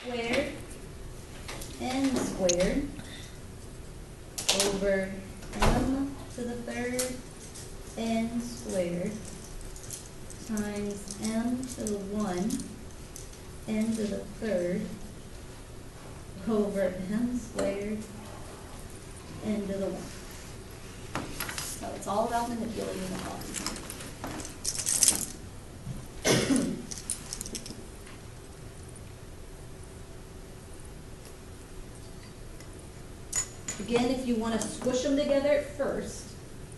squared n squared over m to the third n squared times m to the 1 n to the third over m squared n to the 1. So it's all about manipulating the bodies. Again, if you want to squish them together at first,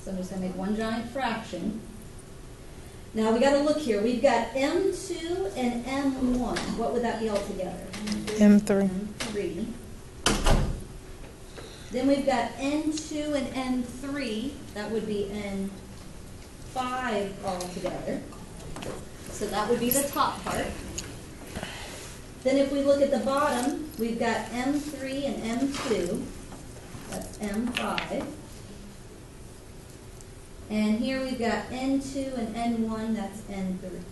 so I'm just going to make one giant fraction. Now we got to look here. We've got M2 and M1. What would that be all together? M3. M3. Then we've got N2 and N3. That would be N5 all together. So that would be the top part. Then if we look at the bottom, we've got M3 and M2. That's M5. And here we've got N2 and N1, that's N3.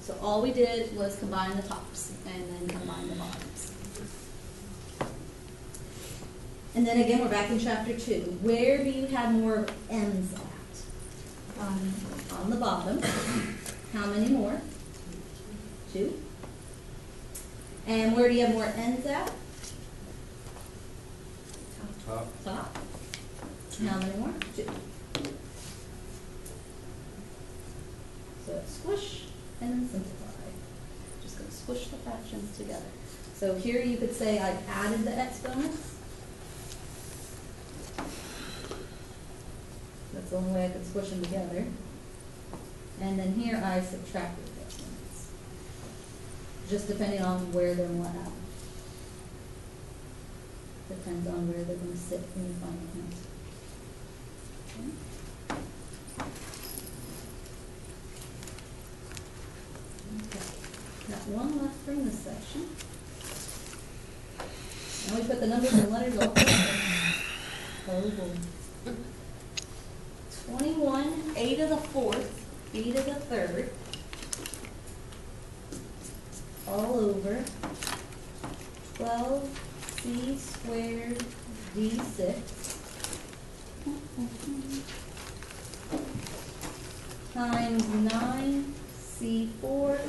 So all we did was combine the tops and then combine the bottoms. And then again, we're back in chapter 2. Where do you have more N's at? On the bottom. How many more? 2. And where do you have more N's at? Top. How many more? 2. So squish and then simplify. Just going to squish the fractions together. So here you could say I've added the exponents. That's the only way I could squish them together. And then here I subtracted the exponents. Just depending on where they're more at. Depends on where they're going to sit when you find them. Okay. Got one left from this section. Now we put the numbers and letters all together. Oh boy. 21, a to the 4th, b to the 3rd, all over 12 c squared d6 times 9 c4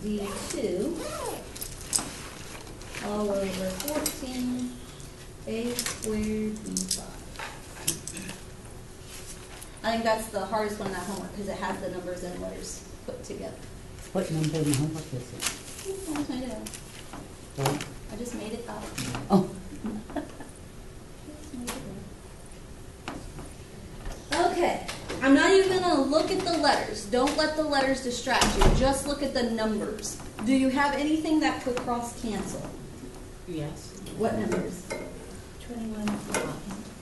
d2 all over 14 a squared d5. I think that's the hardest one in that homework because it has the numbers and letters put together. What number in the homework is it? I just made it up. What? I just made it up. Oh. Okay, I'm not even going to look at the letters. Don't let the letters distract you. Just look at the numbers. Do you have anything that could cross cancel? Yes. What numbers? 21 and 14.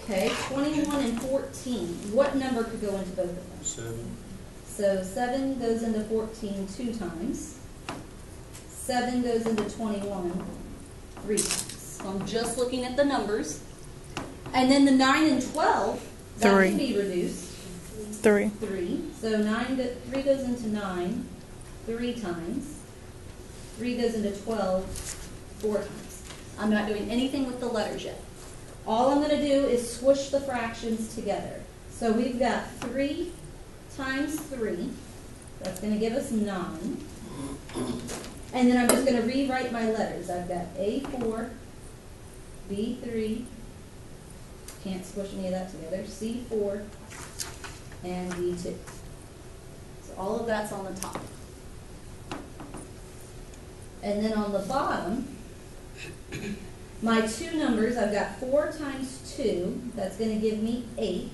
Okay, 21 and 14. What number could go into both of them? 7. So 7 goes into 14 2 times. 7 goes into 21 3 times. So I'm just looking at the numbers. And then the 9 and 12, that 3. can be reduced. 3. 3. So 3 goes into 9 3 times. 3 goes into 12 4 times. I'm not doing anything with the letters yet. All I'm going to do is squish the fractions together. So we've got 3 times 3. That's going to give us 9. And then I'm just going to rewrite my letters. I've got A4, B3, can't squish any of that together, C4, and D2. So all of that's on the top. And then on the bottom, my 2 numbers, I've got 4 times 2, that's going to give me 8.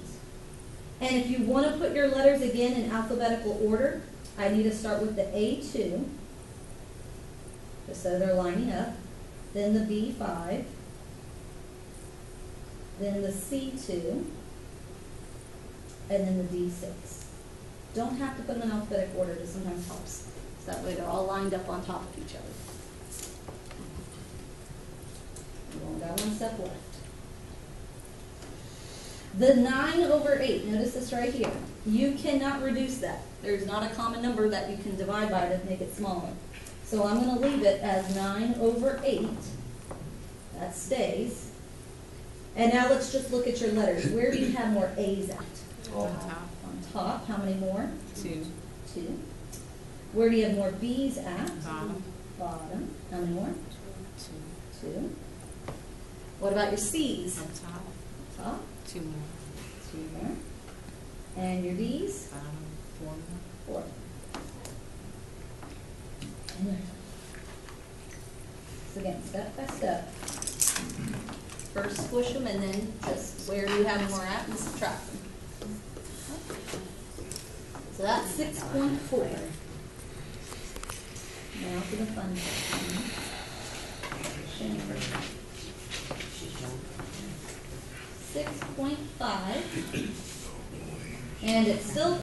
And if you want to put your letters again in alphabetical order, I need to start with the A2, just so they're lining up, then the B5, then the C2, and then the D6. Don't have to put them in alphabetical order, just sometimes helps. So that way they're all lined up on top of each other. We only got one step left. The 9 over 8, notice this right here. You cannot reduce that. There's not a common number that you can divide by to make it smaller. So I'm gonna leave it as 9/8. That stays. And now let's just look at your letters. Where do you have more A's at? On top. On top, how many more? 2. 2. Where do you have more B's at? Bottom. Bottom, how many more? 2. 2. What about your C's? On top. Top, 2 more. 2 more. And your D's? Bottom. 4 more. 4. And there. So again, step by step. First squish them and then just where do you have more at and subtract them. So that's 6.4. Now for the fun section. Chamber. 6.5. And it's still